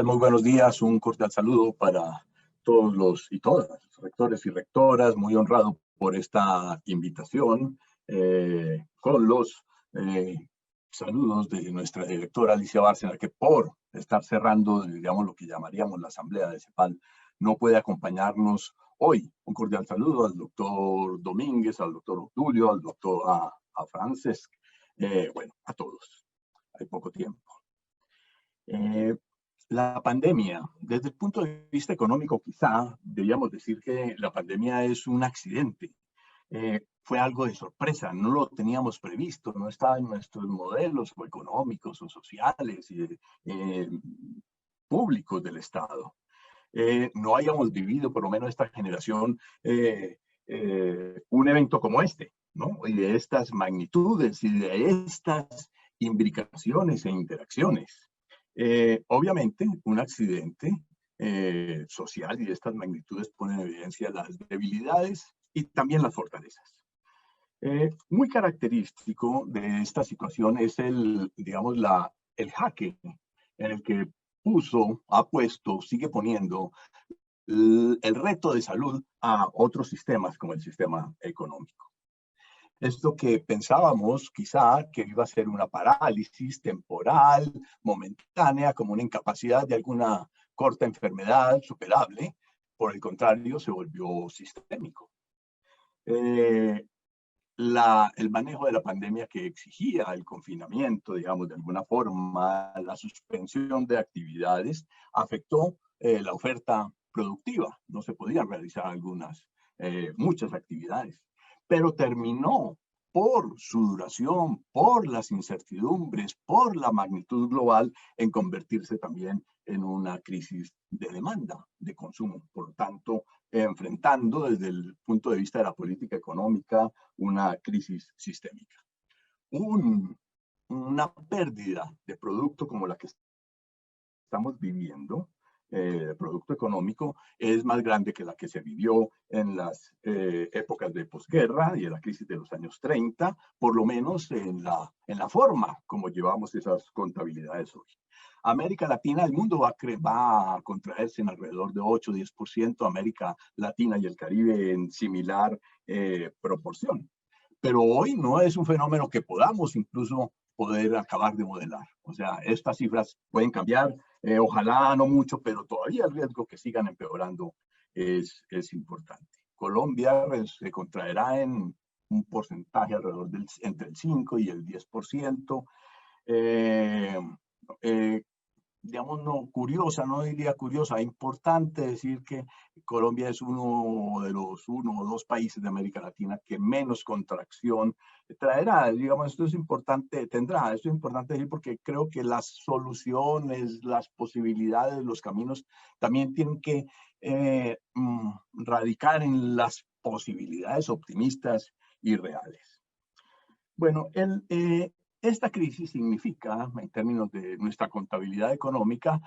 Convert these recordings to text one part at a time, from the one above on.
Muy buenos días, un cordial saludo para todos los y todas, rectores y rectoras, muy honrado por esta invitación, con los saludos de nuestra directora Alicia Bárcena, que por estar cerrando, digamos, lo que llamaríamos la asamblea de CEPAL, no puede acompañarnos hoy. Un cordial saludo al doctor Domínguez, al doctor Obdulio, al doctor a Francesc, bueno, a todos. Hay poco tiempo. La pandemia, desde el punto de vista económico, quizá deberíamos decir que la pandemia es un accidente. Fue algo de sorpresa, no lo teníamos previsto, no estaba en nuestros modelos o económicos o sociales y públicos del Estado. No hayamos vivido, por lo menos esta generación, un evento como este, ¿no? Y de estas magnitudes y de estas imbricaciones e interacciones. Obviamente, un accidente social y de estas magnitudes pone en evidencia las debilidades y también las fortalezas. Muy característico de esta situación es digamos, el jaque en el que ha puesto, sigue poniendo el reto de salud a otros sistemas como el sistema económico. Esto que pensábamos quizá que iba a ser una parálisis temporal, momentánea, como una incapacidad de alguna corta enfermedad superable, por el contrario, se volvió sistémico. El manejo de la pandemia que exigía el confinamiento, digamos, de alguna forma, la suspensión de actividades, afectó la oferta productiva. No se podían realizar muchas actividades, pero terminó por su duración, por las incertidumbres, por la magnitud global, en convertirse también en una crisis de demanda, de consumo. Por lo tanto, enfrentando desde el punto de vista de la política económica una crisis sistémica. Una pérdida de producto como la que estamos viviendo, producto económico, es más grande que la que se vivió en las épocas de posguerra y en la crisis de los años 30, por lo menos en la forma como llevamos esas contabilidades hoy. América Latina, el mundo va a contraerse en alrededor de 8-10%, América Latina y el Caribe en similar proporción. Pero hoy no es un fenómeno que podamos incluso poder acabar de modelar. O sea, estas cifras pueden cambiar, ojalá no mucho, pero todavía el riesgo que sigan empeorando es importante. Colombia se contraerá en un porcentaje alrededor entre el 5 y el 10%. Digamos, no curiosa, no diría curiosa, importante decir que Colombia es uno de los 1 o 2 países de América Latina que menos contracción traerá. Digamos, esto es importante decir porque creo que las soluciones, las posibilidades, los caminos también tienen que radicar en las posibilidades optimistas y reales. Bueno, esta crisis significa, en términos de nuestra contabilidad económica,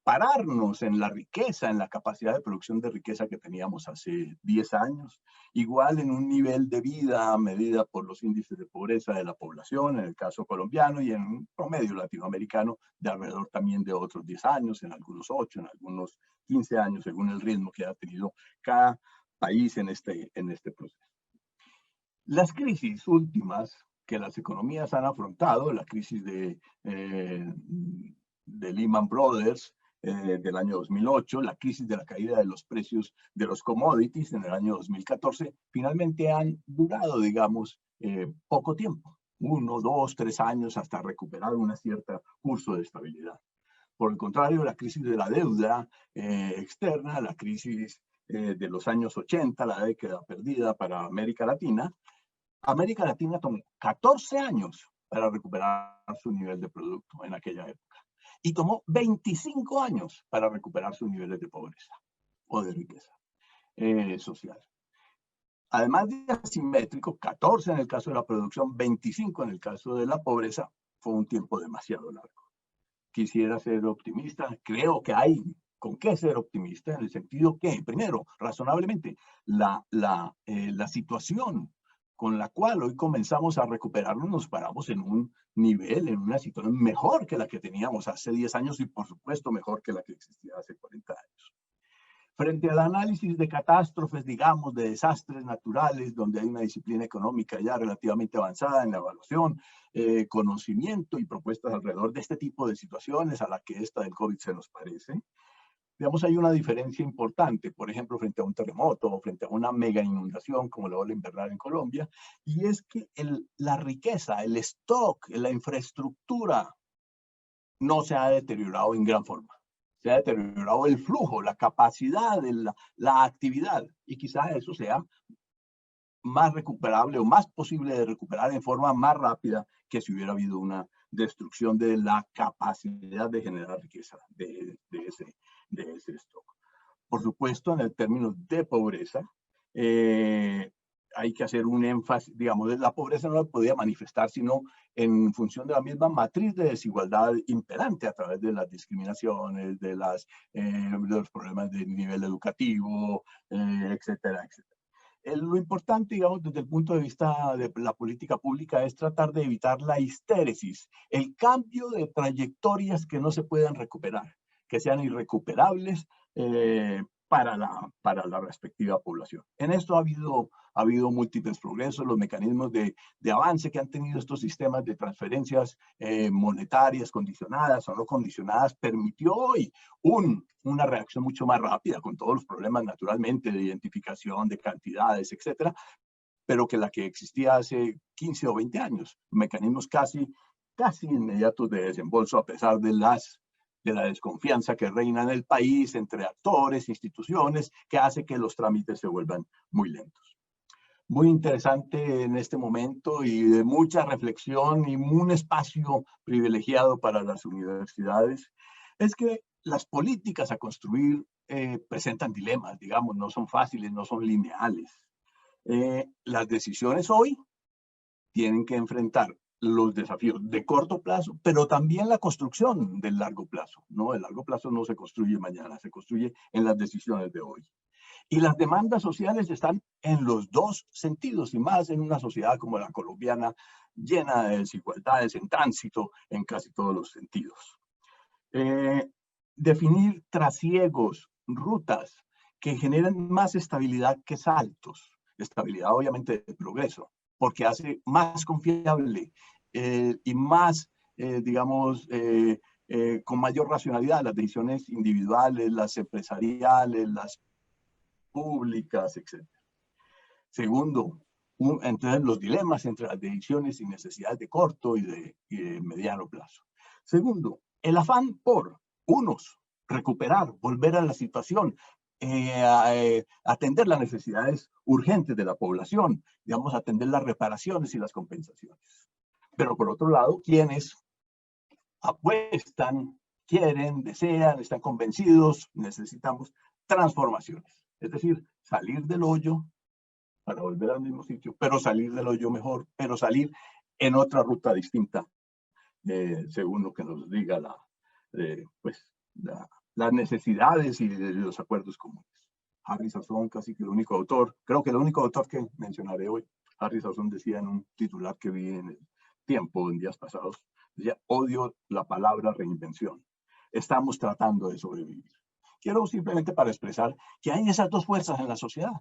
pararnos en la riqueza, en la capacidad de producción de riqueza que teníamos hace 10 años, igual en un nivel de vida medida por los índices de pobreza de la población, en el caso colombiano, y en un promedio latinoamericano de alrededor también de otros 10 años, en algunos 8, en algunos 15 años, según el ritmo que ha tenido cada país en este proceso. Las crisis últimas que las economías han afrontado, la crisis de Lehman Brothers del año 2008, la crisis de la caída de los precios de los commodities en el año 2014, finalmente han durado, digamos, poco tiempo, 1, 2, 3 años hasta recuperar un cierto curso de estabilidad. Por el contrario, la crisis de la deuda externa, la crisis de los años 80, la década perdida para América Latina tomó 14 años para recuperar su nivel de producto en aquella época. Y tomó 25 años para recuperar sus niveles de pobreza o de riqueza social. Además de asimétrico, 14 en el caso de la producción, 25 en el caso de la pobreza, fue un tiempo demasiado largo. Quisiera ser optimista, creo que hay con qué ser optimista, en el sentido que, primero, razonablemente, la situación con la cual hoy comenzamos a recuperarnos, nos paramos en un nivel, en una situación mejor que la que teníamos hace 10 años y por supuesto mejor que la que existía hace 40 años. Frente al análisis de catástrofes, digamos, de desastres naturales, donde hay una disciplina económica ya relativamente avanzada en la evaluación, conocimiento y propuestas alrededor de este tipo de situaciones a la que esta del COVID se nos parece, digamos, hay una diferencia importante, por ejemplo, frente a un terremoto o frente a una mega inundación como la ola invernal en Colombia, y es que la riqueza, el stock, la infraestructura no se ha deteriorado en gran forma. Se ha deteriorado el flujo, la capacidad, la actividad, y quizás eso sea más recuperable o más posible de recuperar en forma más rápida que si hubiera habido una destrucción de la capacidad de generar riqueza de ese stock. Por supuesto, en el término de pobreza, hay que hacer un énfasis, digamos, la pobreza no la podía manifestar sino en función de la misma matriz de desigualdad imperante a través de las discriminaciones, de los problemas de nivel educativo, etcétera, etcétera. Lo importante, digamos, desde el punto de vista de la política pública es tratar de evitar la histéresis, el cambio de trayectorias que no se puedan recuperar, que sean irrecuperables para la respectiva población. En esto ha habido múltiples progresos, los mecanismos de avance que han tenido estos sistemas de transferencias monetarias condicionadas o no condicionadas permitió hoy una reacción mucho más rápida con todos los problemas naturalmente de identificación, de cantidades, etcétera, pero que la que existía hace 15 o 20 años, mecanismos casi inmediatos de desembolso a pesar de la desconfianza que reina en el país entre actores, instituciones, que hace que los trámites se vuelvan muy lentos. Muy interesante en este momento y de mucha reflexión y un espacio privilegiado para las universidades, es que las políticas a construir presentan dilemas, digamos, no son fáciles, no son lineales. Las decisiones hoy tienen que enfrentar los desafíos de corto plazo, pero también la construcción del largo plazo, ¿no? El largo plazo no se construye mañana, se construye en las decisiones de hoy. Y las demandas sociales están en los dos sentidos, y más en una sociedad como la colombiana, llena de desigualdades en tránsito en casi todos los sentidos. Definir trasiegos, rutas que generen más estabilidad que saltos, estabilidad obviamente de progreso, porque hace más confiable y más, digamos, con mayor racionalidad las decisiones individuales, las empresariales, las públicas, etc. Segundo, entonces los dilemas entre las decisiones y necesidades de corto y de mediano plazo. Segundo, el afán por unos recuperar, volver a la situación, atender las necesidades urgentes de la población, digamos, atender las reparaciones y las compensaciones. Pero por otro lado, quienes apuestan, quieren, desean, están convencidos, necesitamos transformaciones. Es decir, salir del hoyo para volver al mismo sitio, pero salir del hoyo mejor, pero salir en otra ruta distinta, según lo que nos diga las necesidades y los acuerdos comunes. Harry Sazón, casi que el único autor, creo que el único autor que mencionaré hoy, Harry Sazón decía en un titular que vi en el Tiempo en días pasados, decía, odio la palabra reinvención. Estamos tratando de sobrevivir. Quiero simplemente para expresar que hay esas dos fuerzas en la sociedad.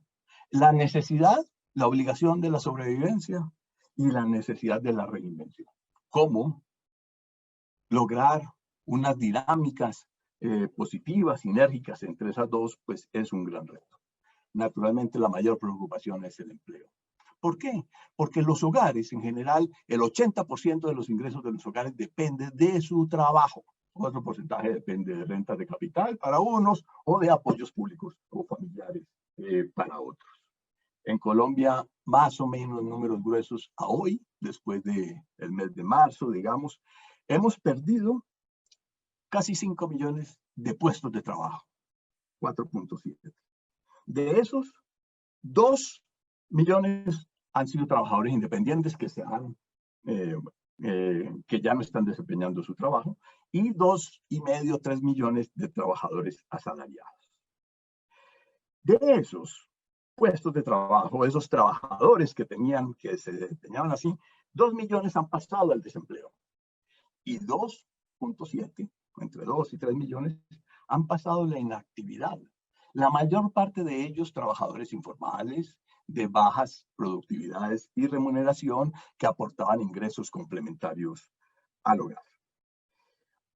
La necesidad, la obligación de la sobrevivencia y la necesidad de la reinvención. ¿Cómo lograr unas dinámicas positivas, sinérgicas entre esas dos? Pues es un gran reto. Naturalmente la mayor preocupación es el empleo. ¿Por qué? Porque los hogares, en general, el 80% de los ingresos de los hogares depende de su trabajo. Otro porcentaje depende de rentas de capital para unos o de apoyos públicos o familiares para otros. En Colombia, más o menos números gruesos a hoy, después del mes de marzo, digamos, hemos perdido casi 5 millones de puestos de trabajo, 4.7. De esos, 2 millones han sido trabajadores independientes que que ya no están desempeñando su trabajo, y 2,5, 3 millones de trabajadores asalariados. De esos, puestos de trabajo, esos trabajadores que se desempeñaban así, 2 millones han pasado al desempleo y 2,7, entre 2 y 3 millones, han pasado la inactividad. La mayor parte de ellos trabajadores informales, de bajas productividades y remuneración que aportaban ingresos complementarios al hogar.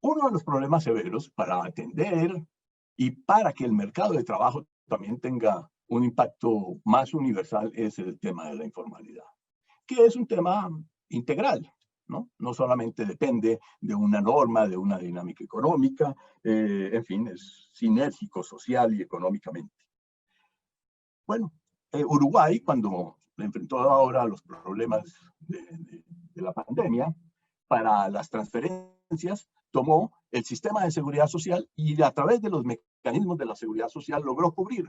Uno de los problemas severos para atender y para que el mercado de trabajo también tenga un impacto más universal es el tema de la informalidad, que es un tema integral, ¿no? No solamente depende de una norma, de una dinámica económica, en fin, es sinérgico social y económicamente. Bueno, Uruguay, cuando enfrentó ahora los problemas de la pandemia, para las transferencias, tomó el sistema de seguridad social y a través de los mecanismos de la seguridad social logró cubrir,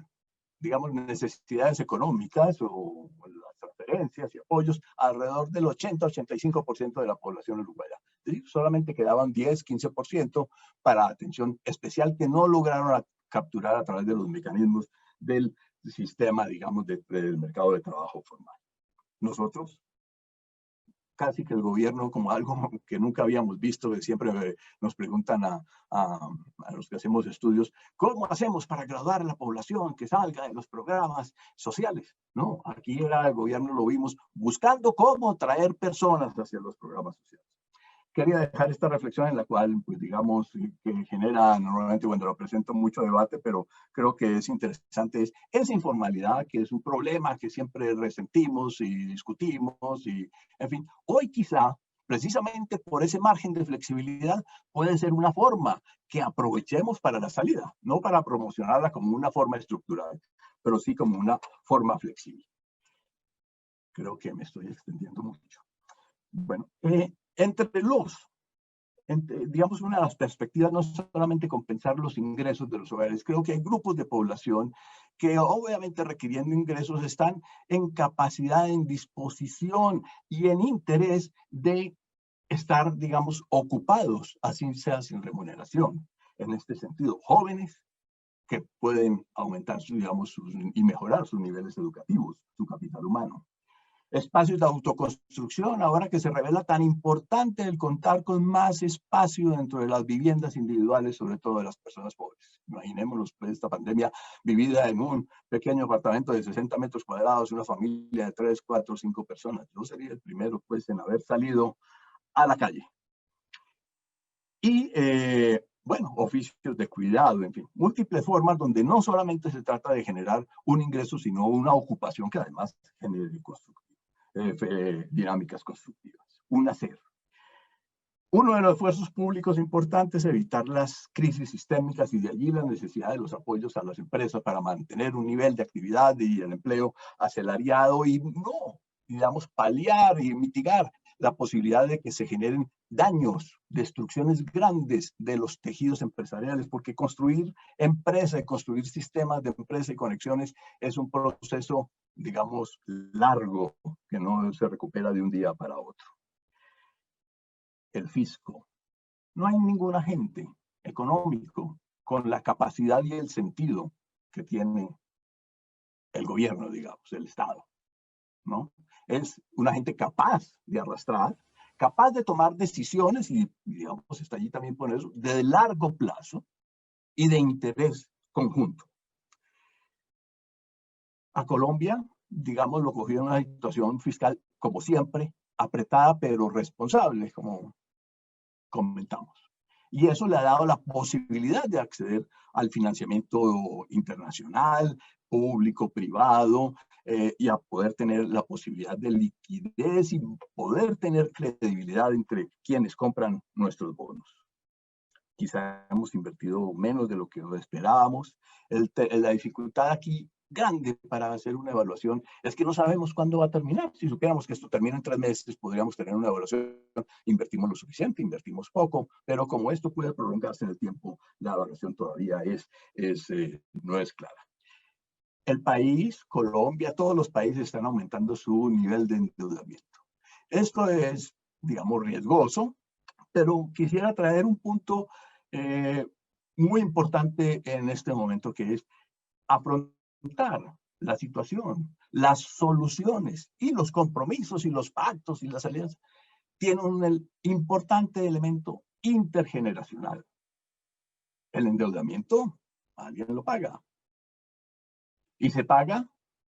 digamos, necesidades económicas o las transferencias y apoyos alrededor del 80-85% de la población uruguaya. Es decir, solamente quedaban 10-15% para atención especial que no lograron capturar a través de los mecanismos del sistema, digamos, del mercado de trabajo formal. Nosotros, casi que el gobierno como algo que nunca habíamos visto, que siempre nos preguntan a los que hacemos estudios, ¿cómo hacemos para graduar a la población que salga de los programas sociales? No, aquí era el gobierno, lo vimos, buscando cómo traer personas hacia los programas sociales. Quería dejar esta reflexión en la cual, pues digamos, que genera normalmente cuando lo presento mucho debate, pero creo que es interesante, es esa informalidad que es un problema que siempre resentimos y discutimos y, en fin, hoy quizá, precisamente por ese margen de flexibilidad, puede ser una forma que aprovechemos para la salida, no para promocionarla como una forma estructural, pero sí como una forma flexible. Creo que me estoy extendiendo mucho. Bueno, digamos, una de las perspectivas no es solamente compensar los ingresos de los hogares, creo que hay grupos de población que obviamente requiriendo ingresos están en capacidad, en disposición y en interés de estar, digamos, ocupados, así sea sin remuneración. En este sentido, jóvenes que pueden aumentar, digamos, y mejorar sus niveles educativos, su capital humano. Espacios de autoconstrucción, ahora que se revela tan importante el contar con más espacio dentro de las viviendas individuales, sobre todo de las personas pobres. Imaginémonos pues, esta pandemia vivida en un pequeño apartamento de 60 metros cuadrados, una familia de 3, 4, 5 personas. Yo sería el primero pues, en haber salido a la calle. Y bueno, oficios de cuidado, en fin, múltiples formas donde no solamente se trata de generar un ingreso, sino una ocupación que además genere dinámicas constructivas. Un hacer. Uno de los esfuerzos públicos importantes es evitar las crisis sistémicas y de allí la necesidad de los apoyos a las empresas para mantener un nivel de actividad y el empleo asalariado y no, digamos, paliar y mitigar la posibilidad de que se generen daños, destrucciones grandes de los tejidos empresariales, porque construir empresa y construir sistemas de empresa y conexiones es un proceso, digamos, largo, que no se recupera de un día para otro. El fisco. No hay ningún agente económico con la capacidad y el sentido que tiene el gobierno, digamos, el Estado, ¿no? Es un agente capaz de arrastrar, capaz de tomar decisiones y, digamos, está allí también por eso, de largo plazo y de interés conjunto. A Colombia, digamos, lo cogió en una situación fiscal, como siempre, apretada pero responsable, como comentamos. Y eso le ha dado la posibilidad de acceder al financiamiento internacional, público, privado, y a poder tener la posibilidad de liquidez y poder tener credibilidad entre quienes compran nuestros bonos. Quizá hemos invertido menos de lo que esperábamos. La dificultad aquí grande para hacer una evaluación es que no sabemos cuándo va a terminar. Si supiéramos que esto termina en 3 meses, podríamos tener una evaluación. Invertimos lo suficiente, invertimos poco, pero como esto puede prolongarse en el tiempo, la evaluación todavía no es clara. El país, Colombia, todos los países están aumentando su nivel de endeudamiento. Esto es, digamos, riesgoso, pero quisiera traer un punto muy importante en este momento, que es afrontar la situación, las soluciones y los compromisos y los pactos y las alianzas tienen un importante elemento intergeneracional. El endeudamiento, alguien lo paga. Y se paga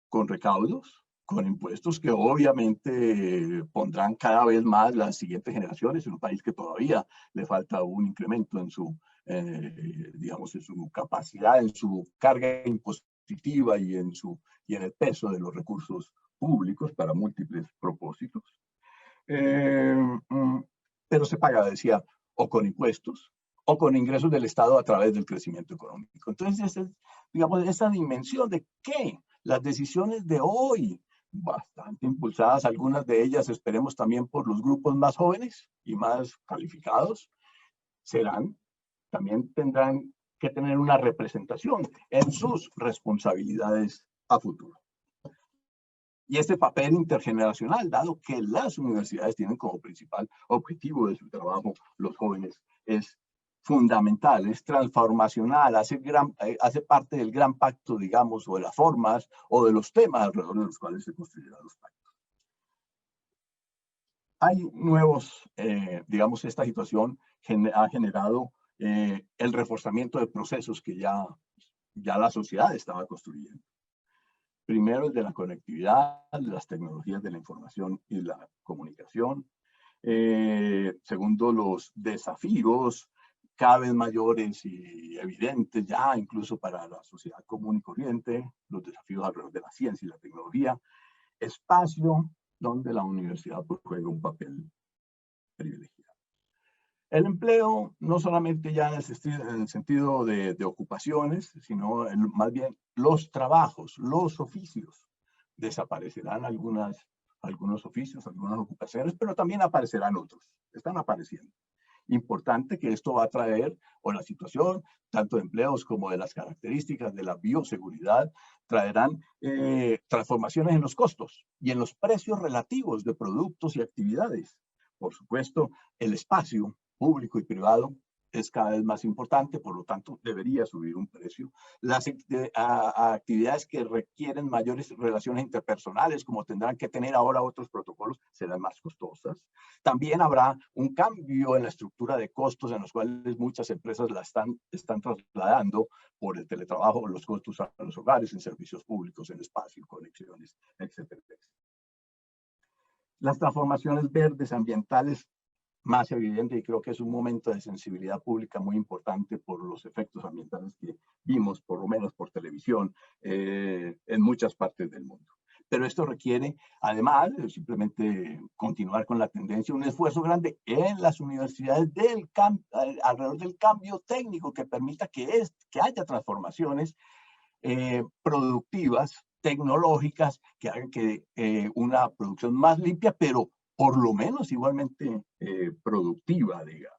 con recaudos, con impuestos que obviamente pondrán cada vez más las siguientes generaciones en un país que todavía le falta un incremento en su, digamos, en su capacidad, en su carga impositiva y en el peso de los recursos públicos para múltiples propósitos. Pero se paga, decía, o con impuestos o con ingresos del Estado a través del crecimiento económico. Entonces, digamos, esa dimensión de que las decisiones de hoy, bastante impulsadas, algunas de ellas esperemos también por los grupos más jóvenes y más calificados, también tendrán que tener una representación en sus responsabilidades a futuro. Y este papel intergeneracional, dado que las universidades tienen como principal objetivo de su trabajo los jóvenes, es fundamental, es transformacional, hace parte del gran pacto, digamos, o de las formas o de los temas alrededor de los cuales se construirán los pactos. Hay nuevos, digamos, esta situación ha generado el reforzamiento de procesos que ya la sociedad estaba construyendo. Primero, el de la conectividad, las tecnologías de la información y la comunicación. Segundo, los desafíos cada vez mayores y evidentes ya, incluso para la sociedad común y corriente, los desafíos alrededor de la ciencia y la tecnología. Espacio donde la universidad juega un papel privilegiado. El empleo, no solamente ya en el sentido de ocupaciones, sino más bien los trabajos, los oficios. Desaparecerán algunos oficios, algunas ocupaciones, pero también aparecerán otros. Están apareciendo. Importante que esto va a traer, o la situación, tanto de empleos como de las características de la bioseguridad, traerán transformaciones en los costos y en los precios relativos de productos y actividades. Por supuesto, el espacio público y privado es cada vez más importante, por lo tanto debería subir un precio. Las actividades que requieren mayores relaciones interpersonales, como tendrán que tener ahora otros protocolos, serán más costosas. También habrá un cambio en la estructura de costos en los cuales muchas empresas la están trasladando por el teletrabajo, los costos a los hogares, en servicios públicos, en espacio, conexiones, etcétera, etcétera. Las transformaciones verdes ambientales más evidente, y creo que es un momento de sensibilidad pública muy importante por los efectos ambientales que vimos, por lo menos por televisión, en muchas partes del mundo. Pero esto requiere, además de simplemente continuar con la tendencia, un esfuerzo grande en las universidades alrededor del cambio técnico que permita que haya transformaciones productivas, tecnológicas, que hagan que una producción más limpia, pero por lo menos igualmente productiva, digamos.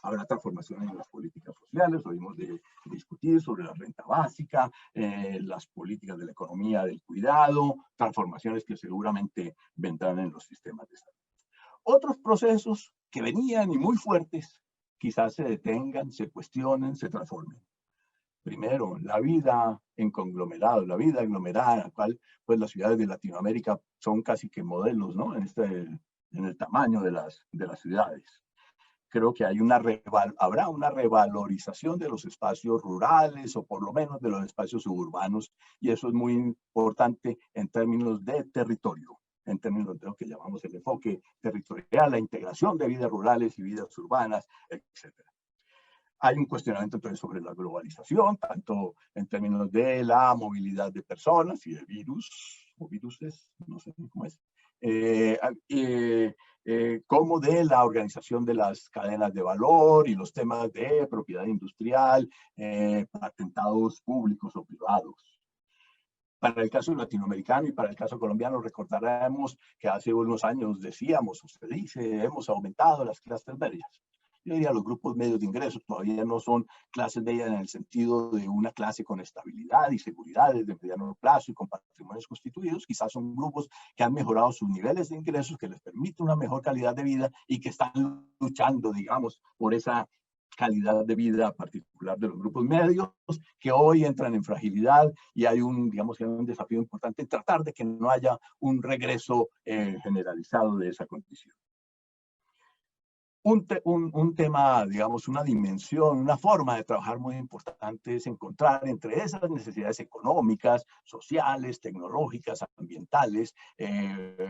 Habrá transformaciones en las políticas sociales, oímos de discutir sobre la renta básica, las políticas de la economía del cuidado, transformaciones que seguramente vendrán en los sistemas de salud. Otros procesos que venían y muy fuertes, quizás se detengan, se cuestionen, se transformen. Primero, la vida en conglomerados, la vida aglomerada, en la cual pues, las ciudades de Latinoamérica son casi que modelos, ¿no? En el tamaño de las ciudades. Creo que habrá una revalorización de los espacios rurales o por lo menos de los espacios suburbanos, y eso es muy importante en términos de territorio, en términos de lo que llamamos el enfoque territorial, la integración de vidas rurales y vidas urbanas, etcétera. Hay un cuestionamiento entonces sobre la globalización, tanto en términos de la movilidad de personas y de virus, o viruses, no sé cómo es, como de la organización de las cadenas de valor y los temas de propiedad industrial, patentados públicos o privados. Para el caso latinoamericano y para el caso colombiano, recordaremos que hace unos años decíamos, o se dice, hemos aumentado las clases medias. Yo diría los grupos medios de ingresos todavía no son clases medias en el sentido de una clase con estabilidad y seguridad de mediano plazo y con patrimonios constituidos. Quizás son grupos que han mejorado sus niveles de ingresos, que les permite una mejor calidad de vida y que están luchando, digamos, por esa calidad de vida particular de los grupos medios, que hoy entran en fragilidad, y hay digamos, un desafío importante en tratar de que no haya un regreso generalizado de esa condición. Un tema, digamos, una dimensión, una forma de trabajar muy importante es encontrar entre esas necesidades económicas, sociales, tecnológicas, ambientales,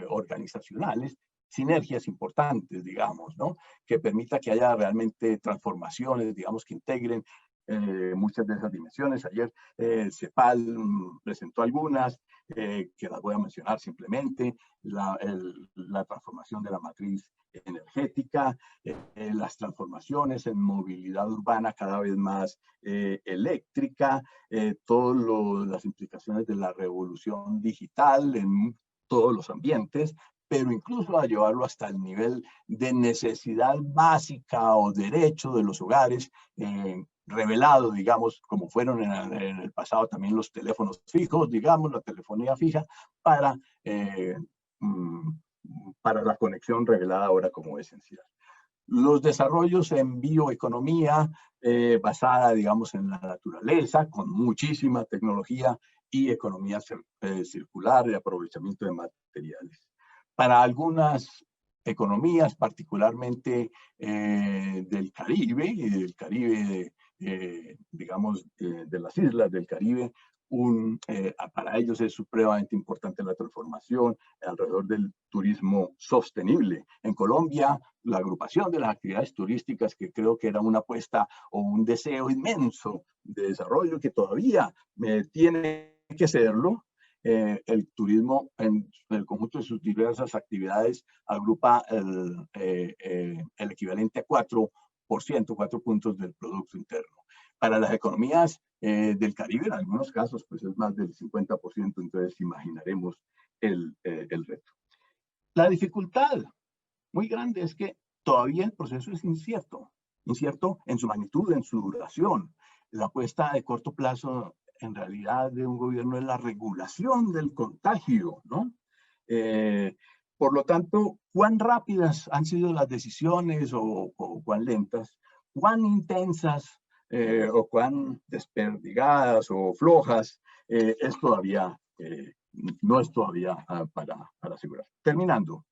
organizacionales, sinergias importantes, digamos, ¿no? Que permita que haya realmente transformaciones, digamos, que integren muchas de esas dimensiones. Ayer CEPAL presentó algunas, que las voy a mencionar simplemente: la transformación de la matriz energética, las transformaciones en movilidad urbana cada vez más eléctrica, todas las implicaciones de la revolución digital en todos los ambientes, pero incluso a llevarlo hasta el nivel de necesidad básica o derecho de los hogares, revelado, digamos, como fueron en el pasado también los teléfonos fijos, digamos, la telefonía fija, para la conexión revelada ahora como esencial. Los desarrollos en bioeconomía basada, digamos, en la naturaleza, con muchísima tecnología, y economía circular, de aprovechamiento de materiales. Para algunas economías, particularmente del Caribe, y del Caribe, digamos, de las islas del Caribe, para ellos es supremamente importante la transformación alrededor del turismo sostenible. En Colombia, la agrupación de las actividades turísticas, que creo que era una apuesta o un deseo inmenso de desarrollo que todavía tiene que serlo. El turismo en el conjunto de sus diversas actividades agrupa el equivalente a 4%, 4 puntos del Producto Interno. Para las economías del Caribe, en algunos casos, pues es más del 50%, entonces imaginaremos el reto. La dificultad muy grande es que todavía el proceso es incierto en su magnitud, en su duración. La apuesta de corto plazo, en realidad, de un gobierno es la regulación del contagio, ¿no? Por lo tanto, cuán rápidas han sido las decisiones o cuán lentas, cuán intensas o cuán desperdigadas o flojas, no es todavía para asegurar. Terminando,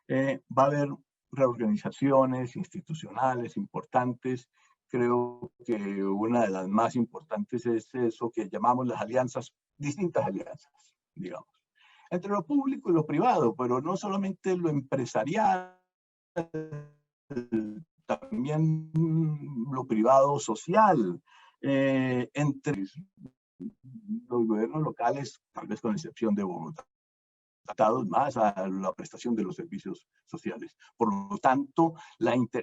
va a haber reorganizaciones institucionales importantes. Creo que una de las más importantes es eso que llamamos las alianzas, distintas alianzas, digamos, entre lo público y lo privado, pero no solamente lo empresarial, también lo privado social, entre los gobiernos locales, tal vez con excepción de Bogotá, adaptados más a la prestación de los servicios sociales. Por lo tanto,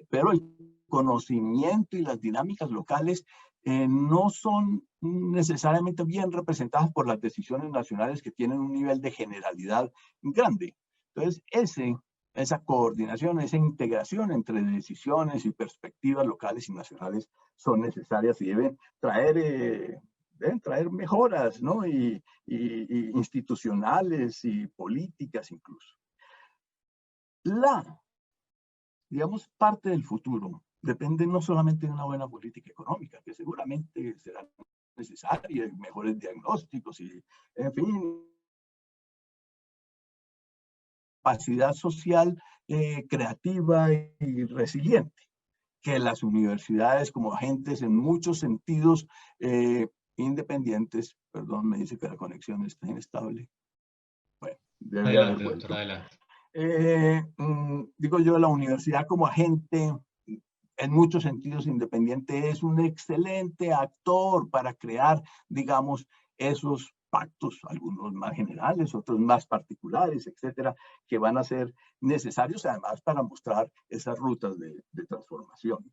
pero el conocimiento y las dinámicas locales no son necesariamente bien representadas por las decisiones nacionales, que tienen un nivel de generalidad grande. Entonces, esa coordinación, esa integración entre decisiones y perspectivas locales y nacionales son necesarias y deben traer mejoras, ¿no? Y institucionales y políticas incluso. Digamos, parte del futuro depende no solamente de una buena política económica, que seguramente será necesaria, mejores diagnósticos y, en fin, capacidad social creativa y resiliente, que las universidades como agentes en muchos sentidos independientes. Perdón, me dice que la conexión está inestable. Bueno, debe haber vuelto. Doctor, adelante. Digo yo, la universidad como agente en muchos sentidos independiente es un excelente actor para crear, digamos, esos pactos, algunos más generales, otros más particulares, etcétera, que van a ser necesarios además para mostrar esas rutas de transformación.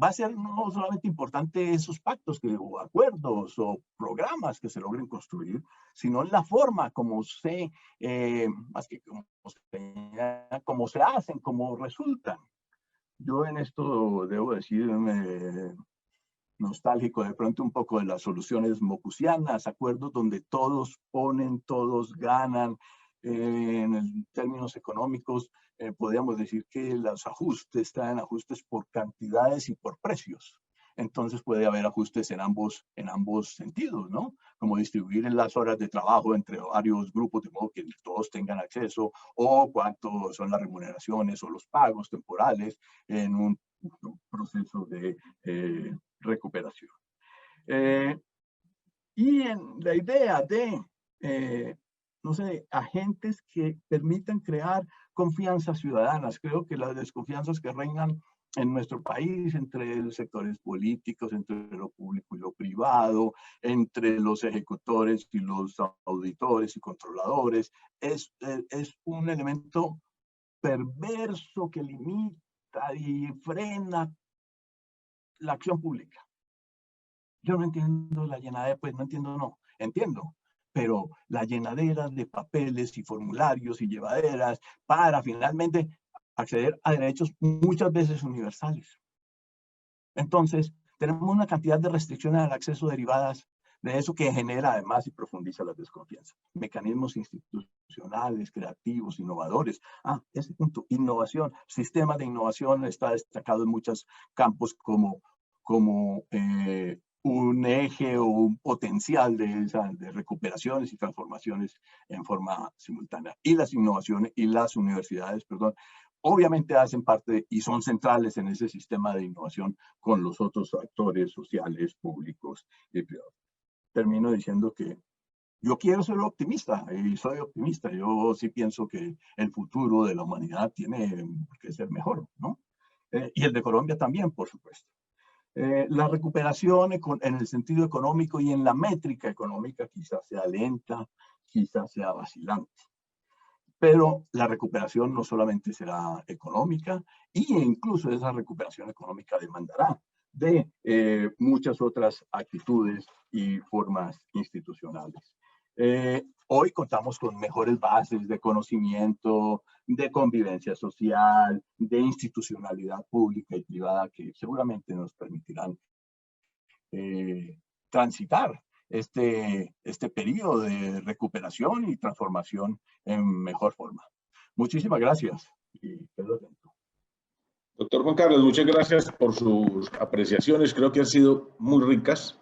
Va a ser no solamente importante esos pactos o acuerdos o programas que se logren construir, sino la forma como más que cómo se hacen, cómo resultan. Yo en esto debo decirme nostálgico de pronto un poco de las soluciones mocusianas, acuerdos donde todos ponen, todos ganan, En términos económicos, podríamos decir que los ajustes traen ajustes por cantidades y por precios. Entonces puede haber ajustes en ambos sentidos, ¿no? Como distribuir las horas de trabajo entre varios grupos de modo que todos tengan acceso, o cuánto son las remuneraciones o los pagos temporales en un proceso de recuperación. Y en la idea de, no sé, agentes que permitan crear confianzas ciudadanas. Creo que las desconfianzas que reinan en nuestro país entre los sectores políticos, entre lo público y lo privado, entre los ejecutores y los auditores y controladores, es un elemento perverso que limita y frena la acción pública. Yo no entiendo la llenadera, pues no entiendo, no, entiendo, pero la llenadera de papeles y formularios y llevaderas para finalmente acceder a derechos muchas veces universales. Entonces, tenemos una cantidad de restricciones al acceso derivadas de eso que genera además y profundiza la desconfianza. Mecanismos institucionales, creativos, innovadores. Ese punto, innovación, sistema de innovación está destacado en muchos campos como un eje o un potencial de recuperaciones y transformaciones en forma simultánea. Y las innovaciones y las universidades, perdón, obviamente hacen parte y son centrales en ese sistema de innovación con los otros actores sociales, públicos y privados. Termino diciendo que yo quiero ser optimista y soy optimista. Yo sí pienso que el futuro de la humanidad tiene que ser mejor, ¿no? Y el de Colombia también, por supuesto. La recuperación en el sentido económico y en la métrica económica quizás sea lenta, quizás sea vacilante. Pero la recuperación no solamente será económica, e incluso esa recuperación económica demandará de muchas otras actitudes y formas institucionales. Hoy contamos con mejores bases de conocimiento, de convivencia social, de institucionalidad pública y privada que seguramente nos permitirán transitar este periodo de recuperación y transformación en mejor forma. Muchísimas gracias. Y quedo atento. Doctor Juan Carlos, muchas gracias por sus apreciaciones. Creo que han sido muy ricas.